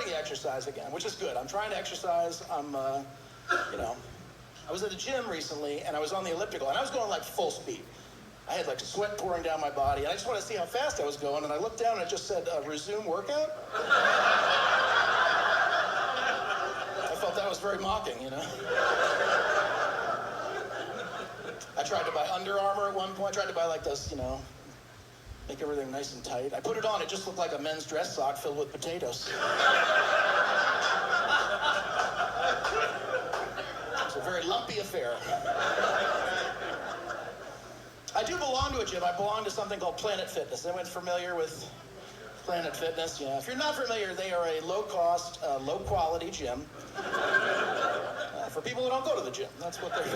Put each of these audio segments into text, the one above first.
starting to exercise again, which is good. I'm trying to exercise. I was at the gym recently, and I was on the elliptical, and I was going like full speed. I had like sweat pouring down my body, and I just wanted to see how fast I was going, and I looked down, and it just said, resume workout. I felt that was very mocking, you know? I tried to buy Under Armour at one point. I tried to buy like this, make everything nice and tight. I put it on, it just looked like a men's dress sock filled with potatoes. It's a very lumpy affair. I do belong to a gym. I belong to something called Planet Fitness. Anyone familiar with Planet Fitness? Yeah. If you're not familiar, they are a low-cost, low-quality gym for people who don't go to the gym. That's what they're.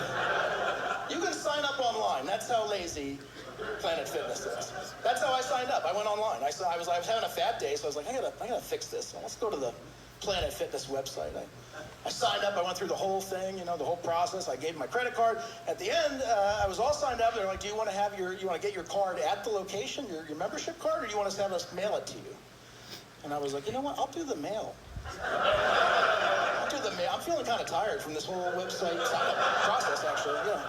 You can sign up online. That's how lazy Planet Fitness is. That's how I signed up. I went online. I was having a fat day, so I was like, I gotta fix this. So let's go to the Planet Fitness website. I signed up. I went through the whole thing, the whole process. I gave them my credit card. At the end, I was all signed up. They're like, do you want to get your card at the location, your membership card, or do you want us to have us mail it to you? And I was like, you know what? I'll do the mail. I'm feeling kind of tired from this whole website sign-up process, actually. Yeah.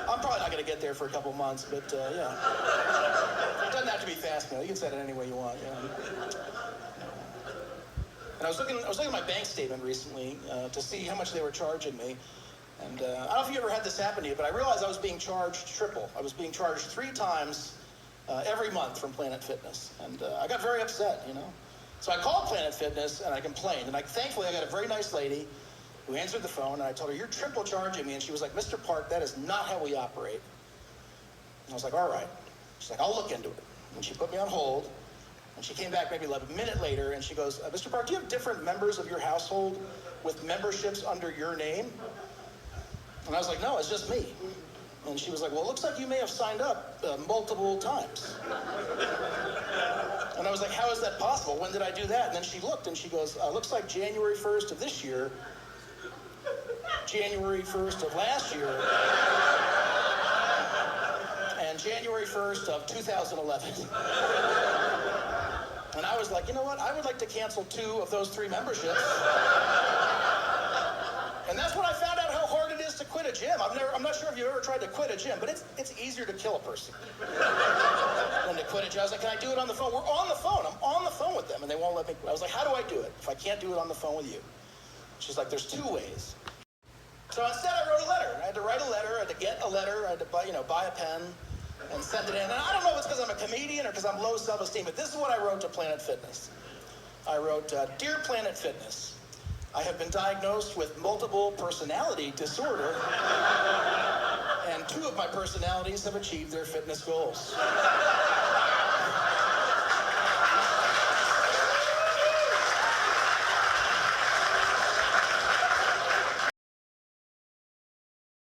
I'm probably not going to get there for a couple months, but yeah. It doesn't have to be fast mail. You can set it any way you want. Yeah. And I was looking at my bank statement recently to see how much they were charging me. And I don't know if you ever had this happen to you, but I realized I was being charged triple. I was being charged 3 times every month from Planet Fitness. And I got very upset, So I called Planet Fitness and I complained. And thankfully, I got a very nice lady who answered the phone. And I told her, you're triple charging me. And she was like, Mr. Park, that is not how we operate. And I was like, all right. She's like, I'll look into it. And she put me on hold. And she came back maybe like a minute later, and she goes, Mr. Park, do you have different members of your household with memberships under your name? And I was like, no, it's just me. And she was like, well, it looks like you may have signed up multiple times. And I was like, how is that possible? When did I do that? And then she looked, and she goes, looks like January 1st of this year, January 1st of last year, and January 1st of 2011. And I was like, you know what? I would like to cancel 2 of those 3 memberships. And that's when I found out how hard it is to quit a gym. I'm not sure if you've ever tried to quit a gym, but it's easier to kill a person than to quit a gym. I was like, can I do it on the phone? We're on the phone. I'm on the phone with them, and they won't let me. I was like, how do I do it if I can't do it on the phone with you? She's like, there's 2 ways. So instead, I wrote a letter. I had to write a letter. I had to get a letter. I had to buy a pen and send it in. And I don't know if it's because I'm a comedian or because I'm low self-esteem, but this is what I wrote to Planet Fitness. I wrote, Dear Planet Fitness, I have been diagnosed with multiple personality disorder, and 2 of my personalities have achieved their fitness goals.